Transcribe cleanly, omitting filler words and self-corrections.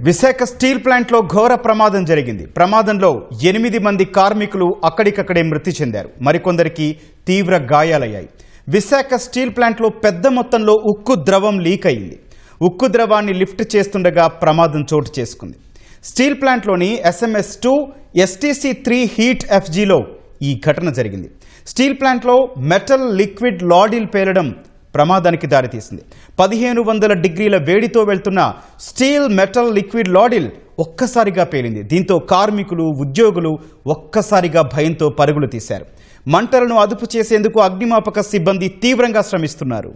Visakha steel ప్లాంట్లో ఘోర ప్రమాదం జరిగింది. ప్రమాదంలో 8 మంది కార్మికులు అక్కడికక్కడే మృతి చెందారు. మరికొందరికి తీవ్ర గాయాలయ్యాయి. విశాఖ స్టీల్ ప్లాంట్లో పెద్ద మొత్తంలో ఉక్కు ద్రవం లీక్ అయింది. ఉక్కు ద్రవాన్ని లిఫ్ట్ చేస్తుండగా ప్రమాదం చోటు చేసుకుంది. స్టీల్ ప్లాంట్లోని SMS2 STC3 హీట్ FGలో ఈ ఘటన జరిగింది. స్టీల్ ప్లాంట్లో మెటల్ లిక్విడ్ లాడిల్ పేలడం ప్రమాదానికి దారితీసింది. 1500 డిగ్రీల వేడితో వెళ్తున్న స్టీల్ మెటల్ లిక్విడ్ లాడిల్ ఒక్కసారిగా పేలింది. దీంతో కార్మికులు, ఉద్యోగులు ఒక్కసారిగా భయంతో పరుగులు తీశారు. మంటలను అదుపు చేసేందుకు అగ్నిమాపక సిబ్బంది తీవ్రంగా శ్రమిస్తున్నారు.